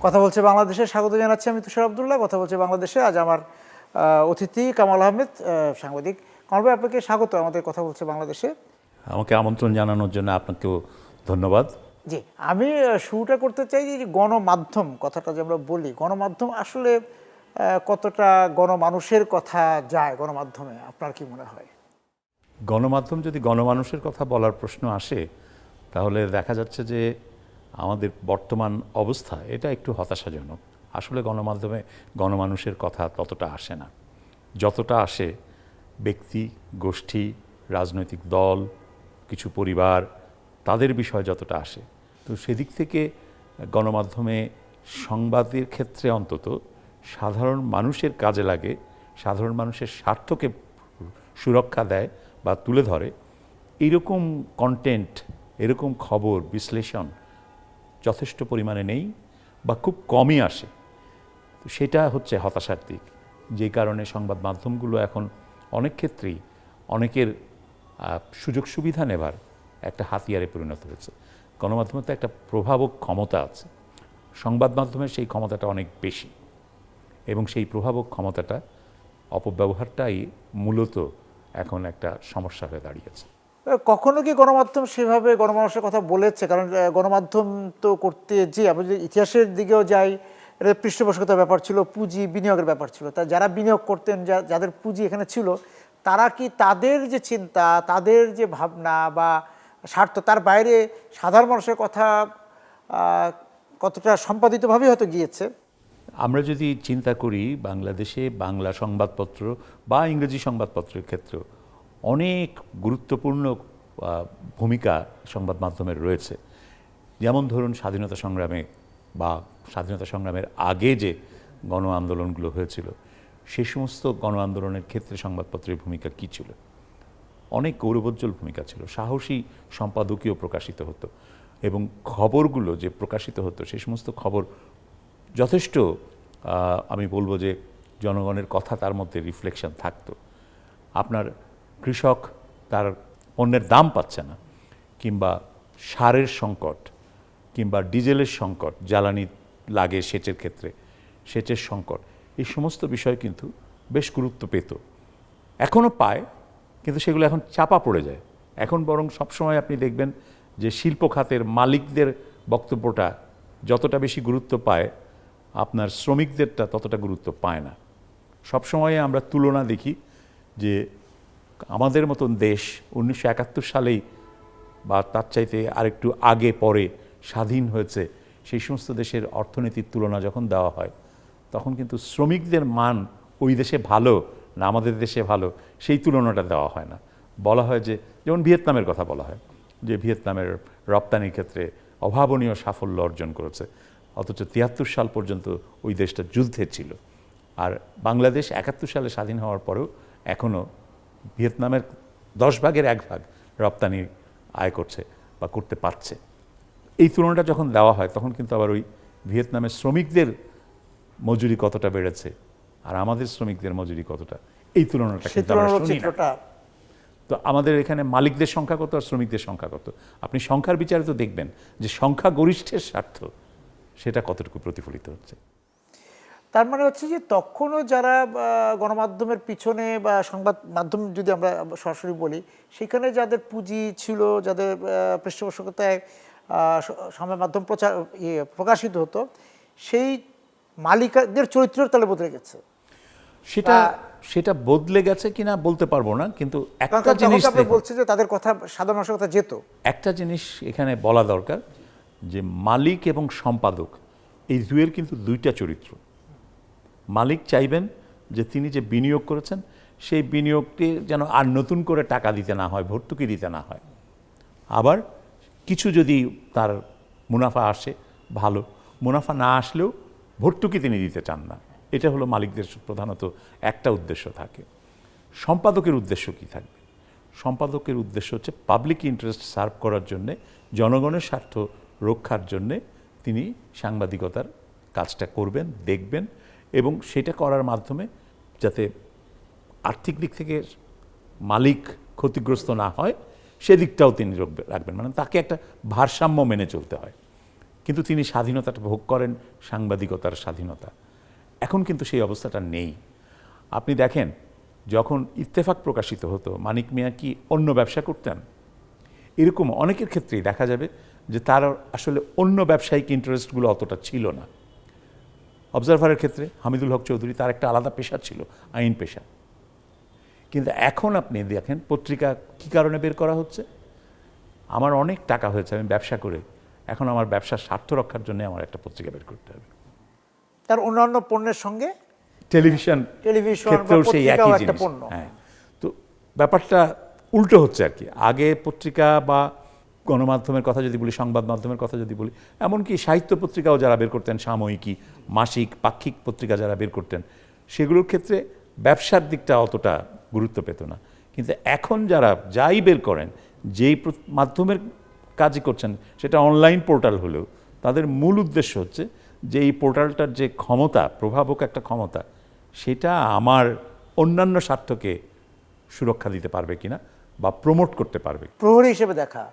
কথা বলছে বাংলাদেশে, স্বাগত জানাচ্ছি আমি তুষার আব্দুল্লাহ। কথা বলছে বাংলাদেশে। আজ আমার অতিথি কামাল আহমেদ, সাংবাদিক। কামাল ভাই, আপনাকে স্বাগত আমাদের কথা বলছে বাংলাদেশে। আমাকে আমন্ত্রণ জানানোর জন্য আপনাকেও ধন্যবাদ। জি, আমি শুরুটা করতে চাই যে গণমাধ্যম কথাটা যে আমরা বলি, গণমাধ্যম আসলে কতটা গণমানুষের কথা যায় গণমাধ্যমে, আপনার কি মনে হয়? গণমাধ্যম যদি গণমানুষের কথা বলার প্রশ্ন আসে, তাহলে দেখা যাচ্ছে যে আমাদের বর্তমান অবস্থা এটা একটু হতাশাজনক। আসলে গণমাধ্যমে গণমানুষের কথা ততটা আসে না, যতটা আসে ব্যক্তি, গোষ্ঠী, রাজনৈতিক দল, কিছু পরিবার, তাদের বিষয় যতটা আসে। তো সেদিক থেকে গণমাধ্যমে সংবাদের ক্ষেত্রে অন্তত সাধারণ মানুষের কাজে লাগে, সাধারণ মানুষের স্বার্থকে সুরক্ষা দেয় বা তুলে ধরে, এইরকম কন্টেন্ট, এরকম খবর বিশ্লেষণ যথেষ্ট পরিমাণে নেই বা খুব কমই আসে। তো সেটা হচ্ছে হতাশার দিক, যে কারণে সংবাদ মাধ্যমগুলো এখন অনেক ক্ষেত্রেই অনেকের সুযোগ সুবিধা নেবার একটা হাতিয়ারে পরিণত হয়েছে। গণমাধ্যমে তো একটা প্রভাবক ক্ষমতা আছে, সংবাদ মাধ্যমের সেই ক্ষমতাটা অনেক বেশি, এবং সেই প্রভাবক ক্ষমতাটা অপব্যবহারটাই মূলত এখন একটা সমস্যা হয়ে দাঁড়িয়েছে। কখনো কি গণমাধ্যম সেভাবে গণমানুষের কথা বলেছে? কারণ গণমাধ্যম তো করতে যে আমরা যদি ইতিহাসের দিকেও যাই, এটা পৃষ্ঠপোষকতার ব্যাপার ছিল, পুঁজি বিনিয়োগের ব্যাপার ছিল। তা যারা বিনিয়োগ করতেন, যাদের পুঁজি এখানে ছিল, তারা কি তাদের যে চিন্তা, তাদের যে ভাবনা বা স্বার্থ, তার বাইরে সাধারণ মানুষের কথা কতটা সম্পাদিতভাবে হয়তো গিয়েছে? আমরা যদি চিন্তা করি, বাংলাদেশে বাংলা সংবাদপত্র বা ইংরেজি সংবাদপত্রের ক্ষেত্রেও অনেক গুরুত্বপূর্ণ ভূমিকা সংবাদ মাধ্যমের রয়েছে। যেমন ধরুন, স্বাধীনতা সংগ্রামে বা স্বাধীনতা সংগ্রামের আগে যে গণ আন্দোলনগুলো হয়েছিল, সে সমস্ত গণ আন্দোলনের ক্ষেত্রে সংবাদপত্রের ভূমিকা কী ছিল? অনেক গৌরবোজ্জ্বল ভূমিকা ছিল। সাহসী সম্পাদকীয় প্রকাশিত হতো, এবং খবরগুলো যে প্রকাশিত হতো, সে সমস্ত খবর যথেষ্ট, আমি বলবো যে জনগণের কথা তার মধ্যে রিফ্লেকশন থাকতো। আপনার কৃষক তার পণ্যের দাম পাচ্ছে না, কিংবা সারের সংকট, কিংবা ডিজেলের সংকট, জ্বালানি লাগে সেচের ক্ষেত্রে, সেচের সংকট, এই সমস্ত বিষয় কিন্তু বেশ গুরুত্ব পেত, এখনও পায়, কিন্তু সেগুলো এখন চাপা পড়ে যায়। এখন বরং সবসময় আপনি দেখবেন যে শিল্প খাতের মালিকদের বক্তব্যটা যতটা বেশি গুরুত্ব পায়, আপনার শ্রমিকদেরটা ততটা গুরুত্ব পায় না। সবসময় আমরা তুলনা দেখি যে আমাদের মতন দেশ 1971 সালেই বা তার চাইতে আরেকটু আগে পরে স্বাধীন হয়েছে, সেই সমস্ত দেশের অর্থনীতির তুলনা যখন দেওয়া হয়, তখন কিন্তু শ্রমিকদের মান ওই দেশে ভালো না আমাদের দেশে ভালো, সেই তুলনাটা দেওয়া হয় না। বলা হয় যে, যেমন ভিয়েতনামের কথা বলা হয় যে ভিয়েতনামের রপ্তানির ক্ষেত্রে অভাবনীয় সাফল্য অর্জন করেছে, অথচ 73 সাল পর্যন্ত ওই দেশটা যুদ্ধে ছিল। আর বাংলাদেশ 71 সালে স্বাধীন হওয়ার পরেও এখনও ভিয়েতনামের 10 ভাগের 1 ভাগ রপ্তানি আয় করছে বা করতে পারছে। এই তুলনাটা যখন দেওয়া হয়, তখন কিন্তু আবার ওই ভিয়েতনামের শ্রমিকদের মজুরি কতটা বেড়েছে আর আমাদের শ্রমিকদের মজুরি কতটা, এই তুলনাটা কিন্তু আমরা শুনি না। তো আমাদের এখানে মালিকদের সংখ্যা কত আর শ্রমিকদের সংখ্যা কত, আপনি সংখ্যার বিচারে তো দেখবেন যে সংখ্যা গরিষ্ঠের স্বার্থ সেটা কতটুকু প্রতিফলিত হচ্ছে। তার মানে হচ্ছে যে তখনও যারা গণমাধ্যমের পিছনে বা সংবাদ মাধ্যম যদি আমরা সরাসরি বলি, সেখানে যাদের পুঁজি ছিল, যাদের পৃষ্ঠপোষকতায় সংবাদ মাধ্যম প্রকাশিত হতো, সেই মালিকদের চরিত্র তাহলে বদলে গেছে। সেটা বদলে গেছে কিনা বলতে পারবো না, কিন্তু একটা জিনিস বলছে যে তাদের কথা, সাধারণ মানুষের কথা যেত। একটা জিনিস এখানে বলা দরকার, যে মালিক এবং সম্পাদক এই দুয়ের কিন্তু দুইটা চরিত্র। মালিক চাইবেন যে তিনি যে বিনিয়োগ করেছেন, সেই বিনিয়োগটি যেন আর নতুন করে টাকা দিতে না হয়, ভর্তুকি দিতে না হয়। আবার কিছু যদি তার মুনাফা আসে ভালো, মুনাফা না আসলেও ভর্তুকি তিনি দিতে চান না। এটা হলো মালিকদের প্রধানত একটা উদ্দেশ্য থাকে। সম্পাদকের উদ্দেশ্য কী থাকবে? সম্পাদকের উদ্দেশ্য হচ্ছে পাবলিক ইন্টারেস্ট সার্ভ করার জন্যে, জনগণের স্বার্থ রক্ষার জন্যে তিনি সাংবাদিকতার কাজটা করবেন, দেখবেন, এবং সেটা করার মাধ্যমে যাতে আর্থিক দিক থেকে মালিক ক্ষতিগ্রস্ত না হয় সেদিকটাও তিনি রাখবেন। মানে তাকে একটা ভারসাম্য মেনে চলতে হয়। কিন্তু তিনি স্বাধীনতাটা ভোগ করেন সাংবাদিকতার স্বাধীনতা। এখন কিন্তু সেই অবস্থাটা নেই। আপনি দেখেন, যখন ইত্তেফাক প্রকাশিত হতো, মানিক মিয়া কি অন্য ব্যবসা করতেন? এরকম অনেকের ক্ষেত্রেই দেখা যাবে যে তার আসলে অন্য ব্যবসায়িক ইন্টারেস্টগুলো অতটা ছিল না। অবজারভারের ক্ষেত্রে হামিদুল হক চৌধুরী, তার একটা আলাদা পেশা ছিল, আইন পেশা। কিন্তু এখন আপনি দেখেন পত্রিকা কী কারণে বের করা হচ্ছে? আমার অনেক টাকা হয়েছে, আমি ব্যবসা করে, এখন আমার ব্যবসার স্বার্থ রক্ষার জন্য আমার একটা পত্রিকা বের করতে হবে। তার অন্যান্য পণ্যের সঙ্গে টেলিভিশন ক্ষেত্রেও সেই একই জিনিস। হ্যাঁ, তো ব্যাপারটা উল্টো হচ্ছে আর কি। আগে পত্রিকা বা গণমাধ্যমের কথা যদি বলি, সংবাদ মাধ্যমের কথা যদি বলি, এমনকি সাহিত্য পত্রিকাও যারা বের করতেন, সাময়িকী, মাসিক, পাক্ষিক পত্রিকা যারা বের করতেন, সেগুলোর ক্ষেত্রে ব্যবসার দিকটা অতটা গুরুত্ব পেত না। কিন্তু এখন যারা যাই বের করেন, যেই মাধ্যমের কাজই করছেন, সেটা অনলাইন পোর্টাল হলেও তাদের মূল উদ্দেশ্য হচ্ছে যে এই পোর্টালটার যে ক্ষমতা, প্রভাবক একটা ক্ষমতা, সেটা আমার অন্যান্য স্বার্থকে সুরক্ষা দিতে পারবে কিনা বা প্রমোট করতে পারবে। প্রহরী হিসেবে দেখা।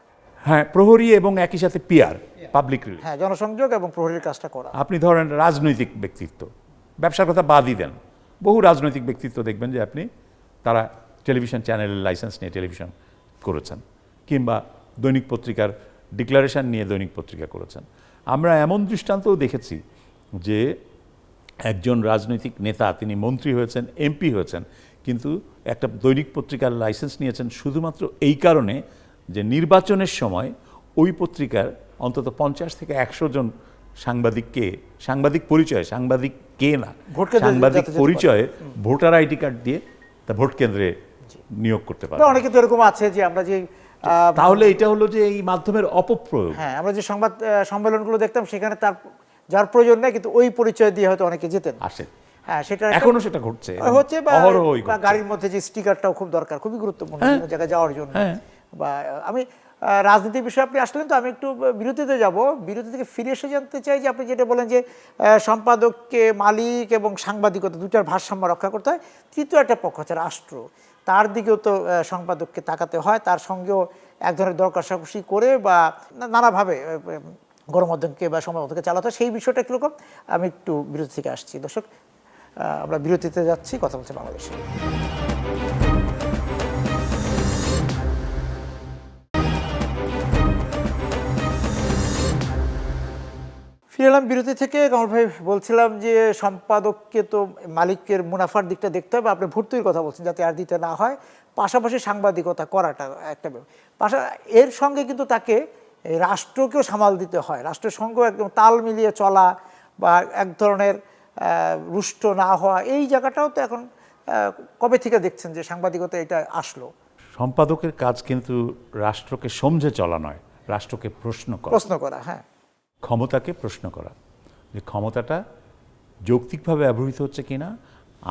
হ্যাঁ, প্রহরী এবং একই সাথে পিআর, পাবলিক রিলেশন। হ্যাঁ, জনসংযোগ এবং প্রহরীর কাজটা করা। আপনি ধরেন রাজনৈতিক ব্যক্তিত্ব, ব্যবসার কথা বাদই দেন, বহু রাজনৈতিক ব্যক্তিত্ব দেখবেন যে আপনি তারা টেলিভিশন চ্যানেলের লাইসেন্স নিয়ে টেলিভিশন করেছেন, কিংবা দৈনিক পত্রিকার ডিক্লারেশন নিয়ে দৈনিক পত্রিকা করেছেন। আমরা এমন দৃষ্টান্তও দেখেছি যে একজন রাজনৈতিক নেতা, তিনি মন্ত্রী হয়েছেন, এমপি হয়েছেন, কিন্তু একটা দৈনিক পত্রিকার লাইসেন্স নিয়েছেন শুধুমাত্র এই কারণে যে নির্বাচনের সময় ওই পত্রিকার অন্তত 50 থেকে 100 জন সাংবাদিক পরিচয়ে, সাংবাদিক কে না, সাংবাদিক পরিচয়ে ভোটার আইডি কার্ড দিয়ে তা ভোট কেন্দ্রে নিয়োগ করতে পারে। অনেকে তো এরকম আছে যে আমরা যে তাহলে এটা হলো যে এই মাধ্যমের অপপ্রয়োগ। হ্যাঁ, আমরা যে সংবাদ সম্মেলনগুলো দেখতাম, সেখানে তার যার প্রয়োজন নেই, কিন্তু ওই পরিচয় দিয়ে হয়তো অনেকে যেতেন, আসেন। হ্যাঁ, সেটা এখনো সেটা ঘটছে, হচ্ছে। বা গাড়ির মধ্যে যে স্টিকারটাও খুব দরকার, খুবই গুরুত্বপূর্ণ জায়গায় যাওয়ার জন্য। বা আমি রাজনীতির বিষয়ে আপনি আসলেন, তো আমি একটু বিরতিতে যাব। বিরতি থেকে ফিরে এসে জানতে চাই যে আপনি যেটা বলেন যে সম্পাদককে, মালিক এবং সাংবাদিকতা দুটার ভারসাম্য রক্ষা করতে হয়। তৃতীয় একটা পক্ষ হচ্ছে রাষ্ট্র, তার দিকেও তো সম্পাদককে তাকাতে হয়, তার সঙ্গেও এক ধরনের দর কষাকষি করে বা নানাভাবে গণমাধ্যমকে বা সংবাদ মাধ্যমকে চালাতে হয়। সেই বিষয়টা কীরকম, আমি একটু বিরতি থেকে আসছি। দর্শক, আমরা বিরতিতে যাচ্ছি, কথা বলছি বাংলাদেশে। ফিরে এলাম বিরতি থেকে। কামরুল ভাই, বলছিলাম যে সম্পাদককে তো মালিকের মুনাফার দিকটা দেখতে হবে। আপনি ভর্তুকির কথা বলছেন, যাতে আর দিতে না হয়, পাশাপাশি সাংবাদিকতা করাটা একটা এর সঙ্গে কিন্তু তাকে রাষ্ট্রকেও সামাল দিতে হয়। রাষ্ট্রের সঙ্গেও একদম তাল মিলিয়ে চলা বা এক ধরনের রুষ্ট না হওয়া, এই জায়গাটাও তো এখন কবে থেকে দেখছেন যে সাংবাদিকতা এটা আসলো? সম্পাদকের কাজ কিন্তু রাষ্ট্রকে সমঝে চলা নয়, রাষ্ট্রকে প্রশ্ন করা। হ্যাঁ, ক্ষমতাকে প্রশ্ন করা, যে ক্ষমতাটা যৌক্তিকভাবে ব্যবহৃত হচ্ছে কিনা,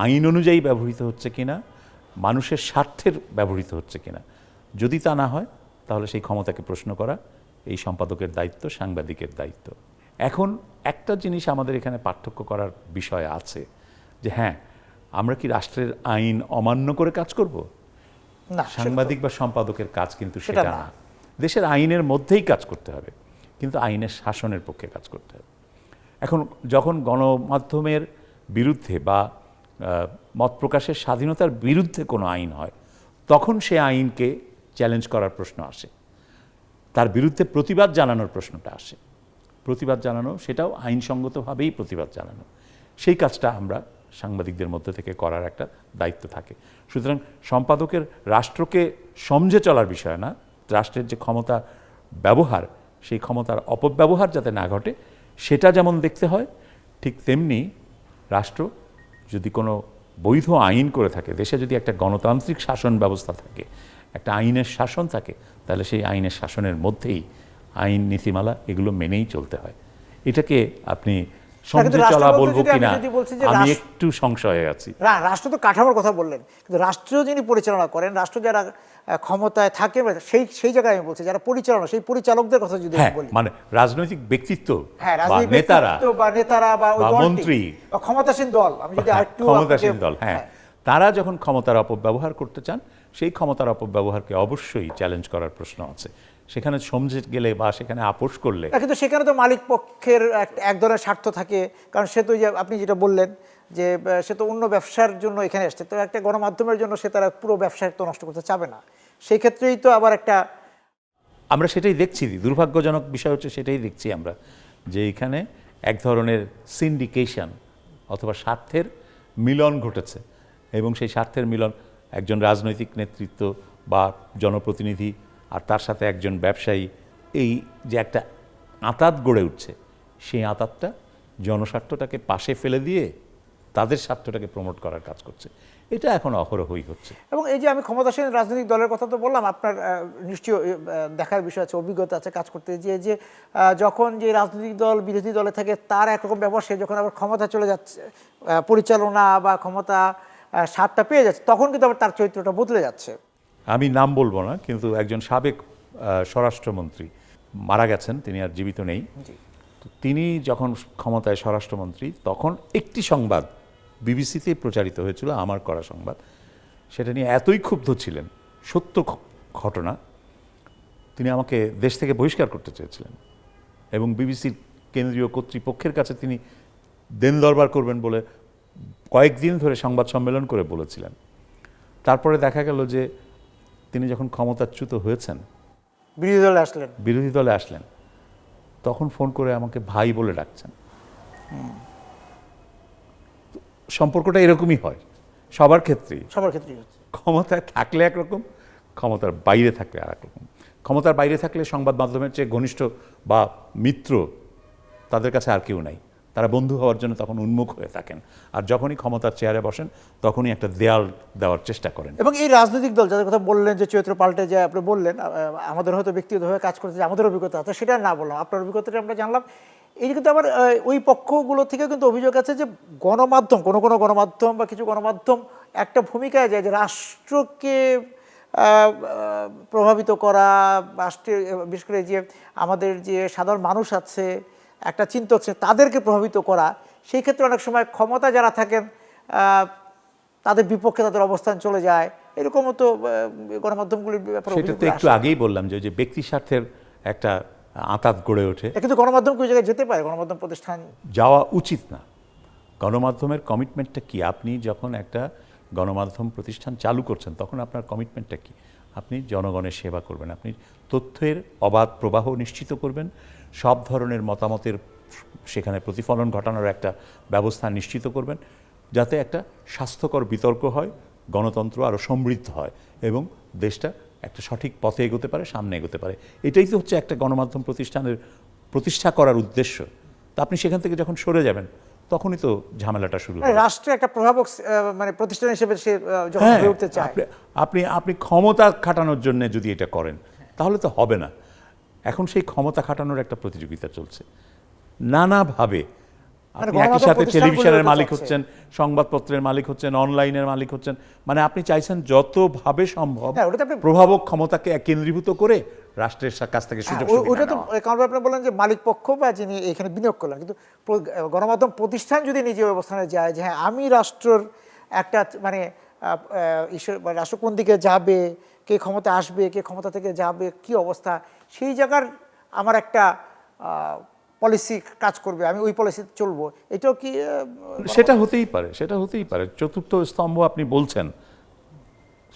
আইন অনুযায়ী ব্যবহৃত হচ্ছে কিনা, মানুষের স্বার্থের ব্যবহৃত হচ্ছে কিনা। যদি তা না হয়, তাহলে সেই ক্ষমতাকে প্রশ্ন করা এই সম্পাদকের দায়িত্ব, সাংবাদিকের দায়িত্ব। এখন একটা জিনিস আমাদের এখানে পার্থক্য করার বিষয় আছে, যে হ্যাঁ, আমরা কি রাষ্ট্রের আইন অমান্য করে কাজ করব? না, সাংবাদিক বা সম্পাদকের কাজ কিন্তু সেটা না। দেশের আইনের মধ্যেই কাজ করতে হবে, কিন্তু আইনের শাসনের পক্ষে কাজ করতে হবে। এখন যখন গণমাধ্যমের বিরুদ্ধে বা মত প্রকাশের স্বাধীনতার বিরুদ্ধে কোনো আইন হয়, তখন সে আইনকে চ্যালেঞ্জ করার প্রশ্ন আসে, তার বিরুদ্ধে প্রতিবাদ জানানোর প্রশ্নটা আসে। প্রতিবাদ জানানো, সেটাও আইনসঙ্গতভাবেই প্রতিবাদ জানানো, সেই কাজটা আমরা সাংবাদিকদের মধ্যে থেকে করার একটা দায়িত্ব থাকে। সুতরাং সম্পাদকের রাষ্ট্রকে সমঝে চলার বিষয় না, রাষ্ট্রের যে ক্ষমতা ব্যবহার, সেই ক্ষমতার অপব্যবহার যাতে না ঘটে সেটা যেমন দেখতে হয়, ঠিক তেমনি রাষ্ট্র যদি কোনো বৈধ আইন করে থাকে, দেশে যদি একটা গণতান্ত্রিক শাসন ব্যবস্থা থাকে, একটা আইনের শাসন থাকে, তাহলে সেই আইনের শাসনের মধ্যেই আইন, নীতিমালা এগুলো মেনেই চলতে হয়। এটাকে আপনি সমঝে চলা বলবো কিনা আমি একটু সংশয়ে আছি। রাষ্ট্র তো কাঠামোর কথা বললেন, কিন্তু রাষ্ট্রীয় যিনি পরিচালনা করেন, রাষ্ট্র যারা ক্ষমতায় থাকে, সেই জায়গায় আমি বলছি যারা পরিচালনা, সেই পরিচালকদের কথা যদি বলি, মানে রাজনৈতিক ব্যক্তিত্ব, বা নেতারা বা মন্ত্রী বা ক্ষমতাসীন দল, আমি যদি আরেকটু ক্ষমতাসীন দল, হ্যাঁ, তারা যখন ক্ষমতার অপব্যবহার করতে চান, সেই ক্ষমতার অপব্যবহারকে অবশ্যই চ্যালেঞ্জ করার প্রশ্ন আছে। সেখানে সমঝে গেলে বা সেখানে আপোষ করলে কিন্তু সেখানে তো মালিক পক্ষের এক ধরনের স্বার্থ থাকে, কারণ সে তো যে আপনি যেটা বললেন যে সে তো অন্য ব্যবসার জন্য এখানে আসছে, তো একটা গণমাধ্যমের জন্য সে তারা পুরো ব্যবসা তো নষ্ট করতে চাবে না, সেই ক্ষেত্রেই তো আবার একটা আমরা সেটাই দেখছি। দুর্ভাগ্যজনক বিষয় হচ্ছে সেটাই দেখছি আমরা, যে এখানে এক ধরনের সিন্ডিকেশন অথবা স্বার্থের মিলন ঘটেছে, এবং সেই স্বার্থের মিলন একজন রাজনৈতিক নেতৃত্ব বা জনপ্রতিনিধি আর তার সাথে একজন ব্যবসায়ী, এই যে একটা আঁতাত গড়ে উঠছে, সেই আঁতাতটা জনস্বার্থটাকে পাশে ফেলে দিয়ে তাদের স্বার্থটাকে প্রমোট করার কাজ করছে। এটা এখন অহরহই হচ্ছে। এবং এই যে আমি ক্ষমতাসীন রাজনৈতিক দলের কথা তো বললাম, আপনার নিশ্চয়ই দেখার বিষয় আছে, অভিজ্ঞতা আছে কাজ করতে, যে যখন যে রাজনৈতিক দল বিরোধী দলে থাকে তার একরকম ব্যবহার, সে যখন আবার ক্ষমতা চলে যাচ্ছে, পরিচালনা বা ক্ষমতা স্বাদটা পেয়ে যাচ্ছে, তখন কিন্তু আবার তার চরিত্রটা বদলে যাচ্ছে। আমি নাম বলবো না, কিন্তু একজন সাবেক স্বরাষ্ট্রমন্ত্রী মারা গেছেন, তিনি আর জীবিত নেই। তো তিনি যখন ক্ষমতায় স্বরাষ্ট্রমন্ত্রী, তখন একটি সংবাদ বিবিসিতে প্রচারিত হয়েছিল, আমার করা সংবাদ, সেটা নিয়ে এতই ক্ষুব্ধ ছিলেন, সত্য ঘটনা, তিনি আমাকে দেশ থেকে বহিষ্কার করতে চেয়েছিলেন, এবং বিবিসির কেন্দ্রীয় কর্তৃপক্ষের কাছে তিনি দেন দরবার করবেন বলে কয়েকদিন ধরে সংবাদ সম্মেলন করে বলেছিলেন। তারপরে দেখা গেল যে তিনি যখন ক্ষমতাচ্যুত হয়েছেন, বিরোধী দলে আসলেন, তখন ফোন করে আমাকে ভাই বলে ডাকছেন। সম্পর্কটা এরকমই হয় সবার ক্ষেত্রেই, ক্ষমতায় থাকলে একরকম, ক্ষমতার বাইরে থাকলে আর একরকম। ক্ষমতার বাইরে থাকলে সংবাদ মাধ্যমের চেয়ে ঘনিষ্ঠ বা মিত্র তাদের কাছে আর কেউ নাই, তারা বন্ধু হওয়ার জন্য তখন উন্মুখ হয়ে থাকেন, আর যখনই ক্ষমতার চেয়ারে বসেন তখনই একটা দেয়াল দেওয়ার চেষ্টা করেন। এবং এই রাজনৈতিক দল যাদের কথা বললেন যে চরিত্র পাল্টে যায়, আপনি বললেন আমাদের হয়তো ব্যক্তিগতভাবে কাজ করতে, আমাদের অভিজ্ঞতা আছে, সেটা না বললাম, আপনার অভিজ্ঞতাটা আমরা জানলাম। এই কিন্তু আবার ওই পক্ষগুলো থেকে কিন্তু অভিযোগ আছে যে গণমাধ্যম, কোনো গণমাধ্যম বা কিছু গণমাধ্যম একটা ভূমিকায় যায় যে রাষ্ট্রকে প্রভাবিত করা, রাষ্ট্রের বিশেষ করে যে আমাদের যে সাধারণ মানুষ আছে, একটা চিন্তক আছে, তাদেরকে প্রভাবিত করা। সেই ক্ষেত্রে অনেক সময় ক্ষমতা যারা থাকেন তাদের বিপক্ষে তাদের অবস্থান চলে যায়, এরকমও তো গণমাধ্যমগুলির ব্যাপারে। সেটা তো একটু আগেই বললাম যে ব্যক্তি স্বার্থের একটা আঁতাত গড়ে ওঠে। কিন্তু গণমাধ্যম কোন জায়গায় যেতে পারে, গণমাধ্যম প্রতিষ্ঠান যাওয়া উচিত না। গণমাধ্যমের কমিটমেন্টটা কি? আপনি যখন একটা গণমাধ্যম প্রতিষ্ঠান চালু করছেন, তখন আপনার কমিটমেন্টটা কি? আপনি জনগণের সেবা করবেন, আপনি তথ্যের অবাধ প্রবাহ নিশ্চিত করবেন, সব ধরনের মতামতের সেখানে প্রতিফলন ঘটানোর একটা ব্যবস্থা নিশ্চিত করবেন, যাতে একটা স্বাস্থ্যকর বিতর্ক হয়, গণতন্ত্র আরও সমৃদ্ধ হয় এবং দেশটা একটা সঠিক পথে এগোতে পারে, সামনে এগোতে পারে। এটাই তো হচ্ছে একটা গণমাধ্যম প্রতিষ্ঠানের প্রতিষ্ঠা করার উদ্দেশ্য। তা আপনি সেখান থেকে যখন সরে যাবেন, তখনই তো ঝামেলাটা শুরু হয়। রাষ্ট্রে একটা প্রভাবক মানে প্রতিষ্ঠান হিসেবে সে যখন গড়ে উঠতে চায়, আপনি ক্ষমতা খাটানোর জন্য যদি এটা করেন, তাহলে তো হবে না। এখন সেই ক্ষমতা খাটানোর একটা প্রতিযোগিতা চলছে নানাভাবে। আপনি একই সাথে টেলিভিশনের মালিক হচ্ছেন, সংবাদপত্রের মালিক হচ্ছেন, অনলাইনের মালিক হচ্ছেন, মানে আপনি চাইছেন যতভাবে সম্ভব প্রভাবক ক্ষমতাকে কেন্দ্রীভূত করে রাষ্ট্রের কাছ থেকে সুযোগ সুবিধা। ওটা তো কারণ আপনি বলেন যে মালিক পক্ষ বা যিনি এখানে বিনিয়োগ করলেন, কিন্তু গণমাধ্যম প্রতিষ্ঠান যদি নিজে অবস্থানে যায় যে হ্যাঁ আমি রাষ্ট্রের একটা মানে রাষ্ট্র কোন দিকে যাবে, কে ক্ষমতা আসবে, কে ক্ষমতা থেকে যাবে, কি অবস্থা, সেই জায়গার আমার একটা পলিসি কাজ করবে, আমি ওই পলিসিতে চলবো, এটাও কি? সেটা হতেই পারে, সেটা হতেই পারে। চতুর্থ স্তম্ভ আপনি বলছেন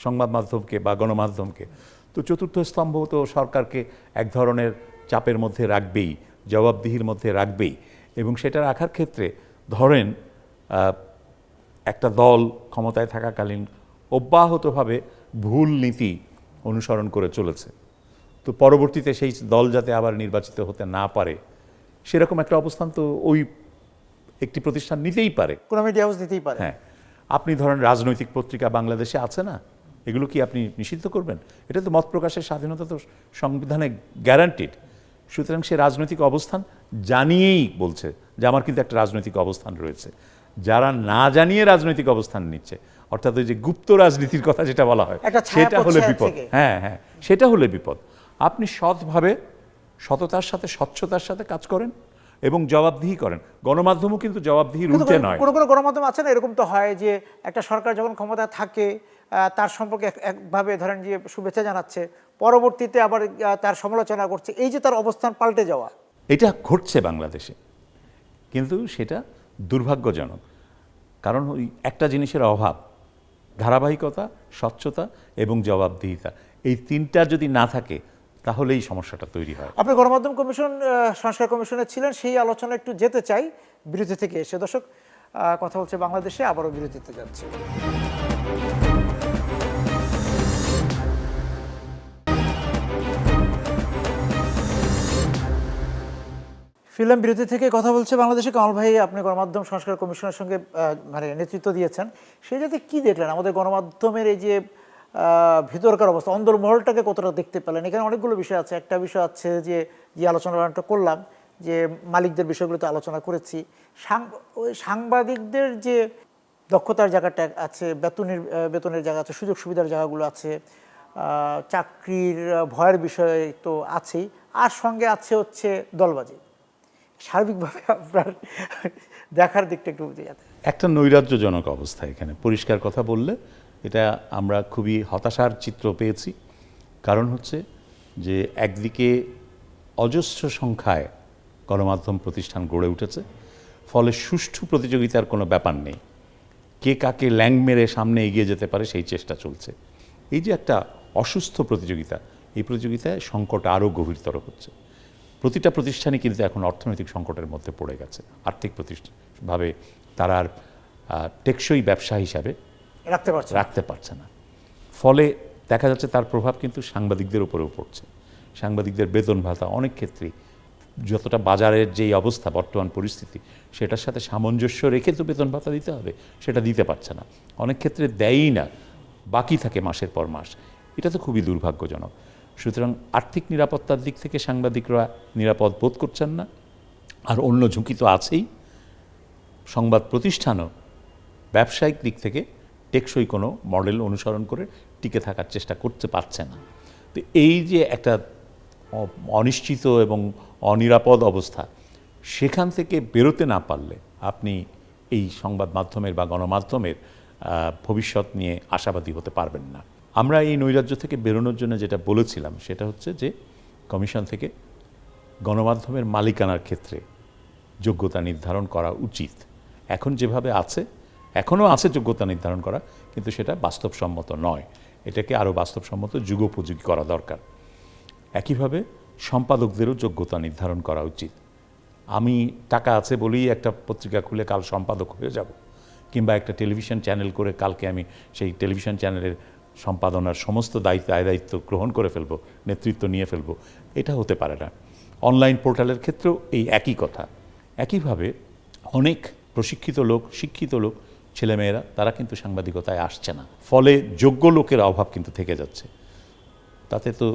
সংবাদ মাধ্যমকে বা গণমাধ্যমকে, তো চতুর্থ স্তম্ভ তো সরকারকে এক ধরনের চাপের মধ্যে রাখবেই, জবাবদিহির মধ্যে রাখবেই, এবং সেটা রাখার ক্ষেত্রে ধরেন একটা দল ক্ষমতায় থাকাকালীন অব্যাহতভাবে ভুল নীতি অনুসরণ করে চলেছে, তো পরবর্তীতে সেই দল যাতে আবার নির্বাচিত হতে না পারে, সেরকম একটা অবস্থান তো ওই একটি প্রতিষ্ঠান নিতেই পারে, কোনো মিডিয়া হাউস নিতেই পারে। হ্যাঁ, আপনি ধরেন রাজনৈতিক পত্রিকা বাংলাদেশে আছে না, এগুলো কি আপনি নিষিদ্ধ করবেন? এটা তো মত প্রকাশের স্বাধীনতা তো সংবিধানে গ্যারান্টিড। সুতরাং সে রাজনৈতিক অবস্থান জানিয়েই বলছে যে আমার কিন্তু একটা রাজনৈতিক অবস্থান রয়েছে। যারা না জানিয়ে রাজনৈতিক অবস্থান নিচ্ছে, অর্থাৎ ওই যে গুপ্ত রাজনীতির কথা যেটা বলা হয়, সেটা হলে বিপদ। হ্যাঁ হ্যাঁ, সেটা হলে বিপদ। আপনি সৎভাবে, সততার সাথে, স্বচ্ছতার সাথে কাজ করেন এবং জবাবদিহি করেন। গণমাধ্যমও কিন্তু জবাবদিহির ঊর্ধ্বে নয়। কোনো গণমাধ্যম আছে না এরকম তো হয় যে একটা সরকার যখন ক্ষমতা থাকে তার সম্পর্কে একভাবে ধরেন যে শুভেচ্ছা জানাচ্ছে, পরবর্তীতে আবার তার সমালোচনা করছে, এই যে তার অবস্থান পাল্টে যাওয়া। এটা ঘটছে বাংলাদেশে, কিন্তু সেটা দুর্ভাগ্যজনক। কারণ ওই একটা জিনিসের অভাব, ধারাবাহিকতা, স্বচ্ছতা এবং জবাবদিহিতা, এই তিনটা যদি না থাকে তাহলে এই সমস্যাটা তৈরি হয়। আপনি গণমাধ্যম কমিশন সংস্কার কমিশনে ছিলেন, সেই আলোচনা একটু যেতে চাই বিরতি থেকে এসে। দর্শক, কথা বলছে বাংলাদেশে, আবারও বিরতিতে যাচ্ছে। ফিল্ম বিরতি থেকে কথা বলছে বাংলাদেশে। কামাল ভাই, আপনি গণমাধ্যম সংস্কার কমিশনের সঙ্গে মানে নেতৃত্ব দিয়েছেন, সেই যাতে কি দেখলেন আমাদের গণমাধ্যমের এই যে ভিতরকার অবস্থা, অন্দরমহলটাকে কতটা দেখতে পেলেন? এখানে অনেকগুলো বিষয় আছে। একটা বিষয় আছে যে আলোচনাটা করলাম, যে মালিকদের বিষয়গুলোতে আলোচনা করেছি, ওই সাংবাদিকদের যে দক্ষতার জায়গাটা আছে, বেতনের জায়গা আছে, সুযোগ সুবিধার জায়গাগুলো আছে, চাকরির ভয়ের বিষয় তো আছেই, আর সঙ্গে আছে হচ্ছে দলবাজি। সার্বিকভাবে আপনার দেখার দিকটা একটু বুঝে যাতে। একটা নৈরাজ্যজনক অবস্থা এখানে, পরিষ্কার কথা বললে এটা আমরা খুবই হতাশার চিত্র পেয়েছি। কারণ হচ্ছে যে একদিকে অজস্র সংখ্যায় গণমাধ্যম প্রতিষ্ঠান গড়ে উঠেছে, ফলে সুষ্ঠু প্রতিযোগিতার কোনো ব্যাপার নেই, কে কাকে ল্যাং মেরে সামনে এগিয়ে যেতে পারে সেই চেষ্টা চলছে। এই যে একটা অসুস্থ প্রতিযোগিতা, এই প্রতিযোগিতায় সংকট আরও গভীরতর হচ্ছে। প্রতিটা প্রতিষ্ঠানই কিন্তু এখন অর্থনৈতিক সংকটের মধ্যে পড়ে গেছে, আর্থিক প্রতিষ্ঠানভাবে তারা আর টেকসই ব্যবসা হিসাবে রাখতে পারছে না। ফলে দেখা যাচ্ছে তার প্রভাব কিন্তু সাংবাদিকদের উপরেও পড়ছে। সাংবাদিকদের বেতন ভাতা অনেক ক্ষেত্রেই যতটা বাজারের যেই অবস্থা, বর্তমান পরিস্থিতি, সেটার সাথে সামঞ্জস্য রেখে তো বেতন ভাতা দিতে হবে, সেটা দিতে পারছে না, অনেক ক্ষেত্রে দেয়ই না, বাকি থাকে মাসের পর মাস। এটা তো খুবই দুর্ভাগ্যজনক। সুতরাং আর্থিক নিরাপত্তার দিক থেকে সাংবাদিকরা নিরাপদ বোধ করছেন না, আর অন্য ঝুঁকি তো আছেই, সংবাদ প্রতিষ্ঠানও ব্যবসায়িক দিক থেকে টেকসই কোনো মডেল অনুসরণ করে টিকে থাকার চেষ্টা করতে পারছে না। তো এই যে একটা অনিশ্চিত এবং অনিরাপদ অবস্থা, সেখান থেকে বেরোতে না পারলে আপনি এই সংবাদ মাধ্যমের বা গণমাধ্যমের ভবিষ্যৎ নিয়ে আশাবাদী হতে পারবেন না। আমরা এই নৈরাজ্য থেকে বেরোনোর জন্য যেটা বলেছিলাম সেটা হচ্ছে যে কমিশন থেকে গণমাধ্যমের মালিকানার ক্ষেত্রে যোগ্যতা নির্ধারণ করা উচিত। এখন যেভাবে আছে, এখনও আছে যোগ্যতা নির্ধারণ করা, কিন্তু সেটা বাস্তবসম্মত নয়। এটাকে আরও বাস্তবসম্মত যুগোপযোগী করা দরকার। একইভাবে সম্পাদকদেরও যোগ্যতা নির্ধারণ করা উচিত। আমি টাকা আছে বলেই একটা পত্রিকা খুলে কাল সম্পাদক হয়ে যাব, কিংবা একটা টেলিভিশন চ্যানেল করে কালকে আমি সেই টেলিভিশন চ্যানেলের সম্পাদনার সমস্ত দায়িত্ব গ্রহণ করে ফেলবো, নেতৃত্ব নিয়ে ফেলবো, এটা হতে পারে না। অনলাইন পোর্টালের ক্ষেত্রেও এই একই কথা। একইভাবে অনেক প্রশিক্ষিত লোক, শিক্ষিত লোক, ছেলেমেয়েরা, তারা কিন্তু সাংবাদিকতায় আসছে না, ফলে যোগ্য লোকের অভাব কিন্তু থেকে যাচ্ছে। তাতে তো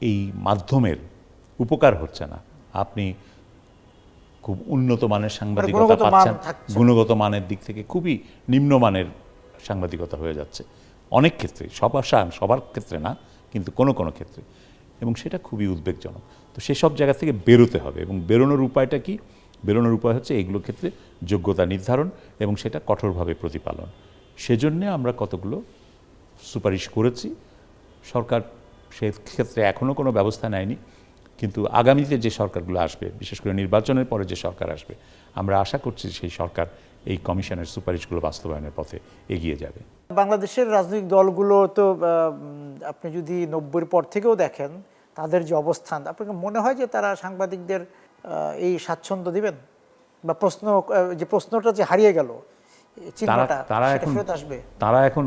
এই মাধ্যমের উপকার হচ্ছে না। আপনি খুব উন্নত মানের সাংবাদিকতা পাচ্ছেন, গুণগত মানের দিক থেকে খুবই নিম্নমানের সাংবাদিকতা হয়ে যাচ্ছে অনেক ক্ষেত্রে, সবার ক্ষেত্রে না, কিন্তু কোনো ক্ষেত্রে, এবং সেটা খুবই উদ্বেগজনক। তো সেসব জায়গা থেকে বেরোতে হবে, এবং বেরোনোর উপায়টা কি? বেরোনোর উপায় হচ্ছে এইগুলোর ক্ষেত্রে যোগ্যতা নির্ধারণ এবং সেটা কঠোরভাবে প্রতিপালন। সেজন্যে আমরা কতগুলো সুপারিশ করেছি। সরকার সেক্ষেত্রে এখনও কোনো ব্যবস্থা নেয়নি, কিন্তু আগামীতে যে সরকারগুলো আসবে, বিশেষ করে নির্বাচনের পরে যে সরকার আসবে, আমরা আশা করছি সেই সরকার এই কমিশনের সুপারিশগুলো বাস্তবায়নের পথে এগিয়ে যাবে। বাংলাদেশের রাজনৈতিক দলগুলো তো আপনি যদি 90-এর পর থেকেও দেখেন তাদের যে অবস্থান, আপনাকে মনে হয় যে তারা সাংবাদিকদের এই স্বাচ্ছন্দ্য দিবেন? বা প্রশ্নটা যে হারিয়ে গেল, তারা এখন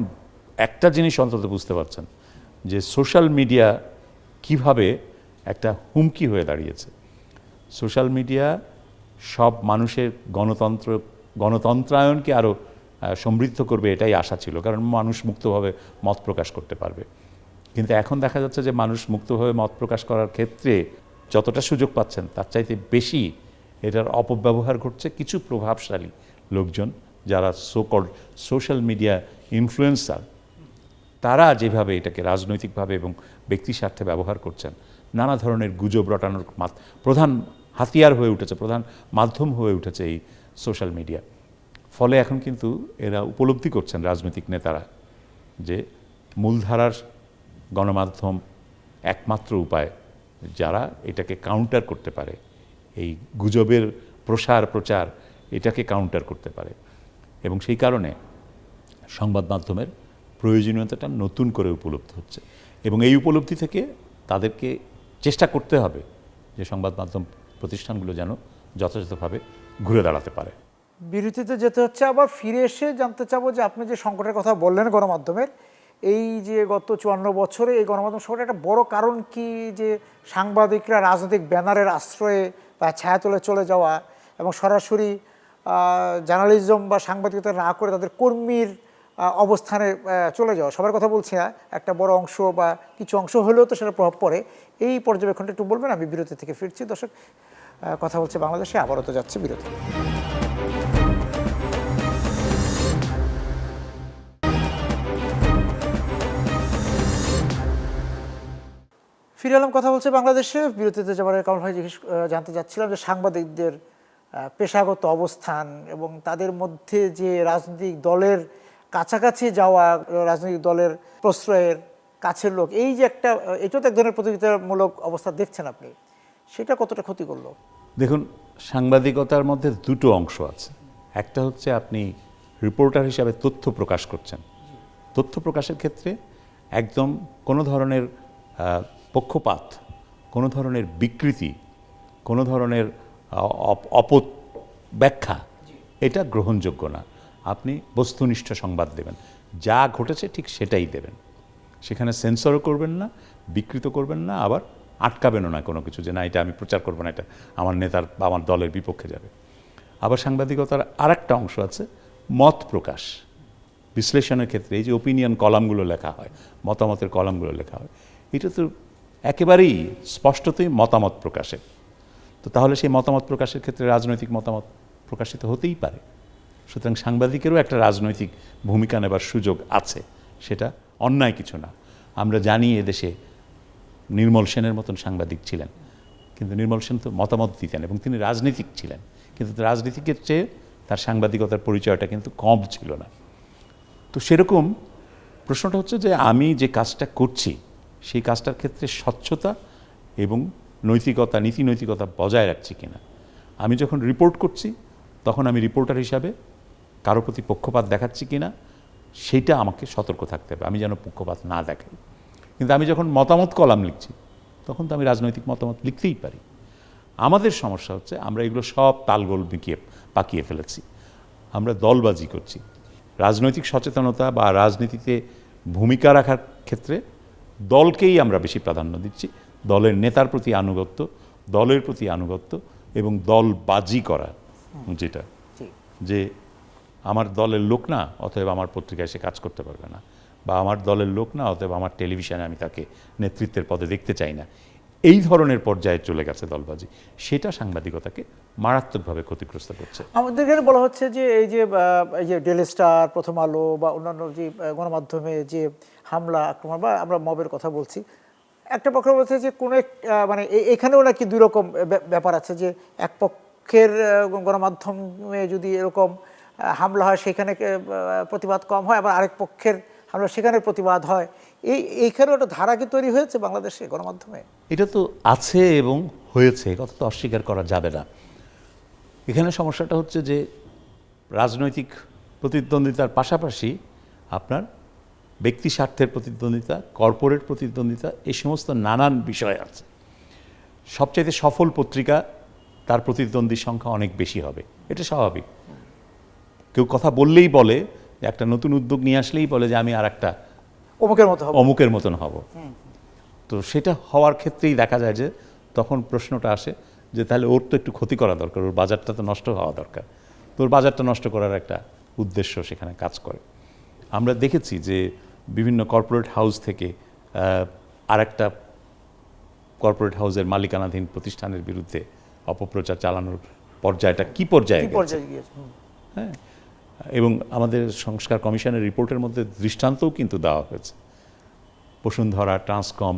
একটা জিনিস অন্তত বুঝতে পারছেন যে সোশ্যাল মিডিয়া কিভাবে একটা হুমকি হয়ে দাঁড়িয়েছে। সোশ্যাল মিডিয়া সব মানুষের গণতন্ত্রায়নকে আরও সমৃদ্ধ করবে, এটাই আশা ছিল, কারণ মানুষ মুক্তভাবে মত প্রকাশ করতে পারবে। কিন্তু এখন দেখা যাচ্ছে যে মানুষ মুক্তভাবে মত প্রকাশ করার ক্ষেত্রে যতটা সুযোগ পাচ্ছেন তার চাইতে বেশি এটার অপব্যবহার ঘটছে কিছু প্রভাবশালী লোকজন, যারা সো-কল্ড সোশ্যাল মিডিয়া ইনফ্লুয়েন্সার। তারা যেভাবে এটাকে রাজনৈতিকভাবে এবং ব্যক্তি স্বার্থে ব্যবহার করছেন, নানা ধরনের গুজব রটানোর প্রধান হাতিয়ার হয়ে উঠেছে, প্রধান মাধ্যম হয়ে উঠেছে এই সোশ্যাল মিডিয়া। ফলে এখন কিন্তু এরা উপলব্ধি করছেন রাজনৈতিক নেতারা যে মূলধারার গণমাধ্যম একমাত্র উপায় যারা এটাকে কাউন্টার করতে পারে, এই গুজবের প্রচার এটাকে কাউন্টার করতে পারে। এবং সেই কারণে সংবাদ মাধ্যমের প্রয়োজনীয়তাটা নতুন করে উপলব্ধি হচ্ছে, এবং এই উপলব্ধি থেকে তাদেরকে চেষ্টা করতে হবে যে সংবাদ মাধ্যম প্রতিষ্ঠানগুলো যেন যথাযথভাবে ঘুরে দাঁড়াতে পারে। বিরতিতে যেতে হচ্ছে, আবার ফিরে এসে জানতে চাবো যে আপনি যে সংকটের কথা বললেন গণমাধ্যমের, এই যে গত 54 বছরে এই গণমাধ্যম সংকটের একটা বড় কারণ কি যে সাংবাদিকরা রাজনৈতিক ব্যানারের আশ্রয়ে বা ছায়াতলে চলে যাওয়া এবং সরাসরি জার্নালিজম বা সাংবাদিকতা না করে তাদের কর্মীর অবস্থানে চলে যাওয়া। সবার কথা বলছি না, একটা বড় অংশ বা কিছু অংশ হলেও তো সেটা প্রভাব পড়ে। এই পর্যবেক্ষণটা একটু বলবেন? আমি বিরতি থেকে ফিরছি। দর্শক, কথা বলছে বাংলাদেশে, আবারও তো যাচ্ছে বিরতি। ফিরে এলাম, কথা বলছে বাংলাদেশে। বিরতিতে যাবার কারণ ভাই জানতে চাচ্ছিলাম যে সাংবাদিকদের পেশাগত অবস্থান এবং তাদের মধ্যে যে রাজনৈতিক দলের কাছাকাছি যাওয়া, রাজনৈতিক দলের প্রশ্রয়ের কাছের লোক, এই যে একটা, এটা তো এক ধরনের প্রতিযোগিতামূলক অবস্থা দেখছেন আপনি, সেটা কতটা ক্ষতি করলো? দেখুন, সাংবাদিকতার মধ্যে দুটো অংশ আছে। একটা হচ্ছে আপনি রিপোর্টার হিসাবে তথ্য প্রকাশ করছেন। তথ্য প্রকাশের ক্ষেত্রে একদম কোনো ধরনের পক্ষপাত, কোনো ধরনের বিকৃতি, কোনো ধরনের অপব্যাখ্যা এটা গ্রহণযোগ্য না। আপনি বস্তুনিষ্ঠ সংবাদ দেবেন, যা ঘটেছে ঠিক সেটাই দেবেন। সেখানে সেন্সরও করবেন না, বিকৃত করবেন না, আবার আটকাবেনও না কোনো কিছু যে না এটা আমি প্রচার করবো না, এটা আমার নেতার বা আমার দলের বিপক্ষে যাবে। আবার সাংবাদিকতার আরেকটা অংশ আছে মত প্রকাশ, বিশ্লেষণের ক্ষেত্রে এই যে ওপিনিয়ন কলামগুলো লেখা হয়, মতামতের কলামগুলো লেখা হয়, এটা তো একেবারেই স্পষ্টতই মতামত প্রকাশের। তো তাহলে সেই মতামত প্রকাশের ক্ষেত্রে রাজনৈতিক মতামত প্রকাশিত হতেই পারে। সুতরাং সাংবাদিকেরও একটা রাজনৈতিক ভূমিকা নেবার সুযোগ আছে, সেটা অন্যায় কিছু না। আমরা জানি এদেশে নির্মল সেনের মতন সাংবাদিক ছিলেন, কিন্তু নির্মল সেন তো মতামত দিতেন এবং তিনি রাজনীতিক ছিলেন, কিন্তু রাজনীতিকের চেয়ে তার সাংবাদিকতার পরিচয়টা কিন্তু কম ছিল না। তো সেরকম প্রশ্নটা হচ্ছে যে আমি যে কাজটা করছি সেই কাজটার ক্ষেত্রে স্বচ্ছতা এবং নৈতিকতা, নীতি নৈতিকতা বজায় রাখছি কিনা। আমি যখন রিপোর্ট করছি তখন আমি রিপোর্টার হিসাবে কারো প্রতি পক্ষপাত দেখাচ্ছি কিনা সেইটা আমাকে সতর্ক থাকতে হবে, আমি যেন পক্ষপাত না দেখাই। কিন্তু আমি যখন মতামত কলাম লিখছি তখন তো আমি রাজনৈতিক মতামত লিখতেই পারি। আমাদের সমস্যা হচ্ছে আমরা এগুলো সব তালগোল পাকিয়ে ফেলেছি, আমরা দলবাজি করছি। রাজনৈতিক সচেতনতা বা রাজনীতিতে ভূমিকা রাখার ক্ষেত্রে দলকেই আমরা বেশি প্রাধান্য দিচ্ছি, দলের নেতার প্রতি আনুগত্য, দলের প্রতি আনুগত্য এবং দলবাজি করা, যেটা যে আমার দলের লোক না অতএব আমার পত্রিকায় সে কাজ করতে পারবে না, বা আমার দলের লোক না অতএব আমার টেলিভিশনে আমি তাকে নেতৃত্বের পদে দেখতে চাই না, এই ধরনের পর্যায়ে চলে গেছে দলবাজি। সেটা সাংবাদিকতাকে মারাত্মকভাবে ক্ষতিগ্রস্ত করছে। আমাদের এখানে বলা হচ্ছে যে এই যে ডেইলি স্টার, প্রথম আলো বা অন্যান্য যে গণমাধ্যমে যে হামলা আক্রমণ, বা আমরা মবের কথা বলছি, একটা পক্ষ বলছে যে কোনো মানে এখানেও নাকি দুই রকম ব্যাপার আছে, যে এক পক্ষের গণমাধ্যমে যদি এরকম হামলা হয় সেখানে প্রতিবাদ কম হয়, আবার আরেক পক্ষের হামলা সেখানে প্রতিবাদ হয়। এইখানেও একটা ধারা কি তৈরি হয়েছে বাংলাদেশে গণমাধ্যমে? এটা তো আছে এবং হয়েছে, কথা তো অস্বীকার করা যাবে না। এখানে সমস্যাটা হচ্ছে যে রাজনৈতিক প্রতিদ্বন্দ্বিতার পাশাপাশি আপনার ব্যক্তি স্বার্থের প্রতিদ্বন্দ্বিতা, কর্পোরেট প্রতিদ্বন্দ্বিতা, এই সমস্ত নানান বিষয় আছে। সবচাইতে সফল পত্রিকা তার প্রতিদ্বন্দ্বীর সংখ্যা অনেক বেশি হবে, এটা স্বাভাবিক। কেউ কথা বললেই বলে, একটা নতুন উদ্যোগ নিয়ে আসলেই বলে যে আমি আর একটা অমুকের মতন হব। তো সেটা হওয়ার ক্ষেত্রেই দেখা যায় যে তখন প্রশ্নটা আসে যে তাহলে ওর তো একটু ক্ষতি করা দরকার, ওর বাজারটা তো নষ্ট হওয়া দরকার। তো ওর বাজারটা নষ্ট করার একটা উদ্দেশ্য সেখানে কাজ করে। আমরা দেখেছি যে বিভিন্ন কর্পোরেট হাউস থেকে আরেকটা কর্পোরেট হাউসের মালিকানাধীন প্রতিষ্ঠানের বিরুদ্ধে অপপ্রচার চালানোর পর্যায়টা কি পর্যায়ে গেছে। হ্যাঁ, এবং আমাদের সংস্কার কমিশনের রিপোর্টের মধ্যে দৃষ্টান্তও কিন্তু দেওয়া হয়েছে। বসুন্ধরা, ট্রান্সকম,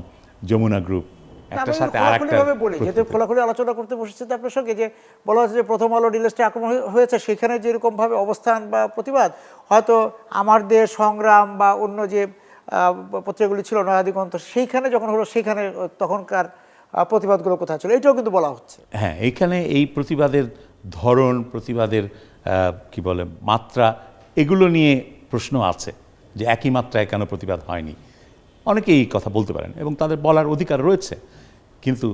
যমুনা গ্রুপ, একটার সাথে আর একটা খোলাখুলিভাবে বলি, যেহেতু খোলাখুলি আলোচনা করতে বসেছে তো আপনার সঙ্গে, যে বলা হচ্ছে যে প্রথম আলো ডিলেস্টে আক্রমণ হয়েছে, সেখানে যেরকমভাবে অবস্থান বা প্রতিবাদ, হয়তো আমার দেশ সংগ্রাম বা অন্য যে পত্রিকাগুলি ছিল নয়াদিগন্ত, সেইখানে যখন হলো সেইখানে তখনকার প্রতিবাদগুলো কোথায় ছিল, এটাও কিন্তু বলা হচ্ছে। হ্যাঁ, এইখানে এই প্রতিবাদের ধরন, প্রতিবাদের কি বলে মাত্রা, এগুলো নিয়ে প্রশ্ন আছে যে একই মাত্রায় কেন প্রতিবাদ হয়নি। অনেকে এই কথা বলতে পারেন এবং তাদের বলার অধিকার রয়েছে, কিন্তু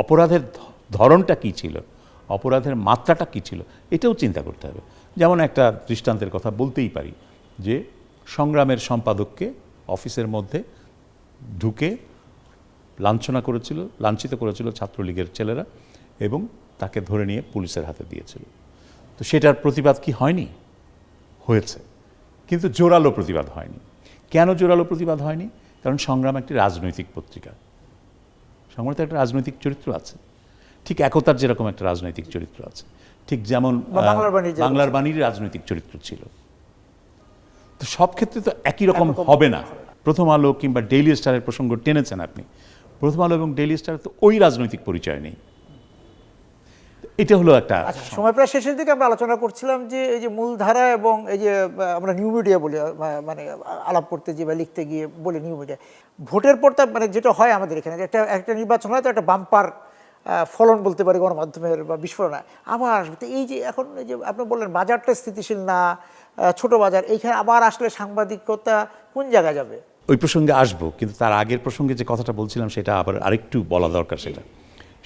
অপরাধের ধরনটা কী ছিল, অপরাধের মাত্রাটা কী ছিল, এটাও চিন্তা করতে হবে। যেমন একটা দৃষ্টান্তের কথা বলতেই পারি, যে সংগ্রামের সম্পাদককে অফিসের মধ্যে ঢুকে লাঞ্ছিত করেছিল ছাত্রলীগের ছেলেরা এবং তাকে ধরে নিয়ে পুলিশের হাতে দিয়েছিল। তো সেটার প্রতিবাদ কি হয়নি? হয়েছে, কিন্তু জোরালো প্রতিবাদ হয়নি। কেন জোরালো প্রতিবাদ হয়নি? কারণ সংগ্রাম একটি রাজনৈতিক পত্রিকা, সংগ্রামে একটা রাজনৈতিক চরিত্র আছে, ঠিক একতার যেরকম একটা রাজনৈতিক চরিত্র আছে, ঠিক যেমন বাংলার বাণীর রাজনৈতিক চরিত্র ছিল। তো সব ক্ষেত্রে তো একই রকম হবে না। প্রথম আলো কিংবা ডেইলি স্টারের প্রসঙ্গ টেনেছেন আপনি, প্রথম আলো এবং ডেইলি স্টারের তো ওই রাজনৈতিক পরিচয় নেই। এটা হলো একটা সময় প্রায় শেষের দিকে আমরা আলোচনা করছিলাম যে এই যে মূলধারা এবং এই যে আমরা নিউ মিডিয়া বলি, মানে আলাপ করতে গিয়ে বা লিখতে গিয়ে বলি নিউ মিডিয়া, ভোটের পর তা মানে যেটা হয় আমাদের এখানে, একটা নির্বাচন হয় তো একটা বাম্পার ফলন বলতে পারি গণমাধ্যমের বা বিস্ফোরণ। আবার এই যে এখন এই যে আপনি বললেন বাজারটা স্থিতিশীল না, ছোট বাজার, এইখানে আবার আসলে সাংবাদিকতা কোন জায়গায় যাবে? ওই প্রসঙ্গে আসবো, কিন্তু তার আগের প্রসঙ্গে যে কথাটা বলছিলাম সেটা আবার আরেকটু বলা দরকার।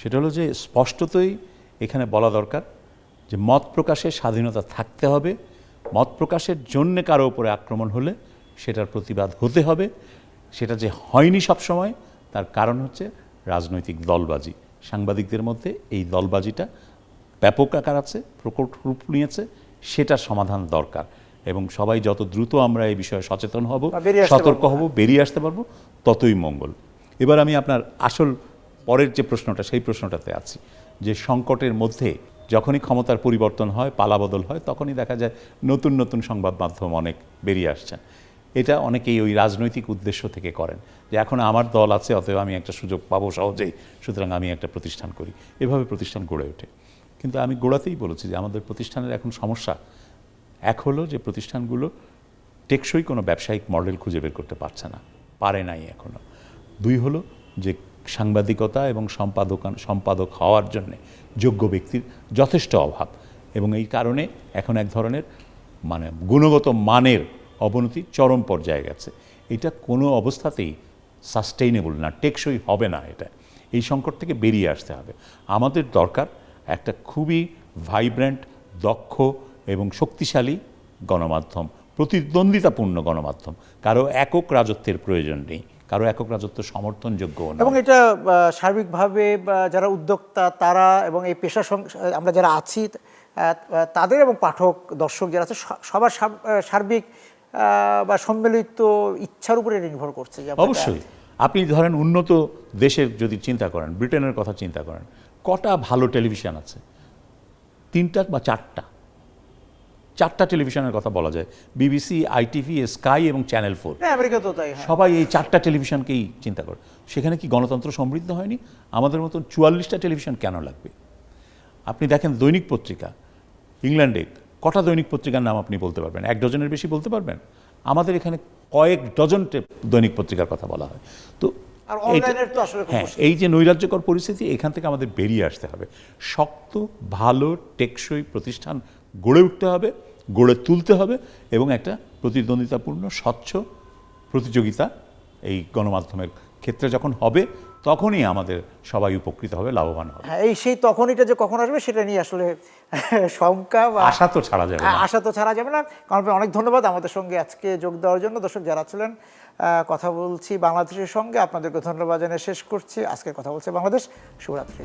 সেটা হলো যে স্পষ্টতই এখানে বলা দরকার যে মত প্রকাশের স্বাধীনতা থাকতে হবে। মত প্রকাশের জন্যে কারো উপরে আক্রমণ হলে সেটার প্রতিবাদ হতে হবে। সেটা যে হয়নি সবসময়, তার কারণ হচ্ছে রাজনৈতিক দলবাজি। সাংবাদিকদের মধ্যে এই দলবাজিটা ব্যাপক আকার আছে, প্রকট রূপ নিয়েছে, সেটার সমাধান দরকার। এবং সবাই যত দ্রুত আমরা এই বিষয়ে সচেতন হব, সতর্ক হব, বেরিয়ে আসতে পারবো, ততই মঙ্গল। এবার আমি আপনার আসল পরের যে প্রশ্নটা, সেই প্রশ্নটাতে আছি যে সংকটের মধ্যে যখনই ক্ষমতার পরিবর্তন হয়, পালাবদল হয়, তখনই দেখা যায় নতুন নতুন সংবাদ মাধ্যম অনেক বেরিয়ে আসছেন। এটা অনেকেই ওই রাজনৈতিক উদ্দেশ্য থেকে করেন, যে এখন আমার দল আছে, অতএব আমি একটা সুযোগ পাবো সহজেই, সুতরাং আমি একটা প্রতিষ্ঠান করি। এভাবে প্রতিষ্ঠান গড়ে ওঠে। কিন্তু আমি গোড়াতেই বলেছি যে আমাদের প্রতিষ্ঠানের এখন সমস্যা এক হলো যে প্রতিষ্ঠানগুলো টেকসই কোনো ব্যবসায়িক মডেল খুঁজে বের করতে পারছে না, পারে নাই এখনো। দুই হলো যে সাংবাদিকতা এবং সম্পাদক হওয়ার জন্যে যোগ্য ব্যক্তির যথেষ্ট অভাব, এবং এই কারণে এখন এক ধরনের মানে গুণগত মানের অবনতি চরম পর্যায়ে গেছে। এটা কোনো অবস্থাতেই সাস্টেইনেবল না, টেকসই হবে না। এটা এই সংকট থেকে বেরিয়ে আসতে হবে। আমাদের দরকার একটা খুবই ভাইব্রেন্ট, দক্ষ এবং শক্তিশালী গণমাধ্যম, প্রতিদ্বন্দ্বিতাপূর্ণ গণমাধ্যম। কারো একক রাজত্বের প্রয়োজন নেই, কারো একক রাজত্ব সমর্থনযোগ্য নয়। এবং এটা সার্বিকভাবে যারা উদ্যোক্তা তারা এবং এই পেশা আমরা যারা আছি তাদের এবং পাঠক দর্শক যারা আছে সবার সার্বিক বা সম্মিলিত ইচ্ছার উপরে নির্ভর করছে। অবশ্যই আপনি ধরেন উন্নত দেশের যদি চিন্তা করেন, ব্রিটেনের কথা চিন্তা করেন, কটা ভালো টেলিভিশন আছে? 3টা বা 4টা টেলিভিশনের কথা বলা যায়, বিবিসি, আইটিভি, স্কাই এবং চ্যানেল 4। আমেরিকা তো তাই, সবাই এই 4টা টেলিভিশনকেই চিন্তা করে। সেখানে কি গণতন্ত্র সমৃদ্ধ হয়নি? আমাদের মতন 44টা টেলিভিশন কেন লাগবে? আপনি দেখেন দৈনিক পত্রিকা, ইংল্যান্ডে কটা দৈনিক পত্রিকার নাম আপনি বলতে পারবেন? 1 ডজনের বেশি বলতে পারবেন? আমাদের এখানে কয়েক ডজন দৈনিক পত্রিকার কথা বলা হয়। তো হ্যাঁ, এই যে নৈরাজ্যকর পরিস্থিতি, এখান থেকে আমাদের বেরিয়ে আসতে হবে। শক্ত, ভালো, টেকসই প্রতিষ্ঠান গড়ে উঠতে হবে, গড়ে তুলতে হবে, এবং একটা প্রতিদ্বন্দ্বিতাপূর্ণ স্বচ্ছ প্রতিযোগিতা এই গণমাধ্যমের ক্ষেত্রে যখন হবে, তখনই আমাদের সবাই উপকৃত হবে, লাভবান হবে। হ্যাঁ, সেই তখন এটা যে কখন আসবে সেটা নিয়ে আসলে শঙ্কা বা আশা তো ছাড়া যাবে না। আশা তো ছাড়া যাবে না। কারণ অনেক ধন্যবাদ আমাদের সঙ্গে আজকে যোগ দেওয়ার জন্য। দর্শক যারা ছিলেন, কথা বলছি বাংলাদেশের সঙ্গে, আপনাদেরকে ধন্যবাদ জানিয়ে শেষ করছি। আজকে কথা বলছে বাংলাদেশ। শুভরাত্রি।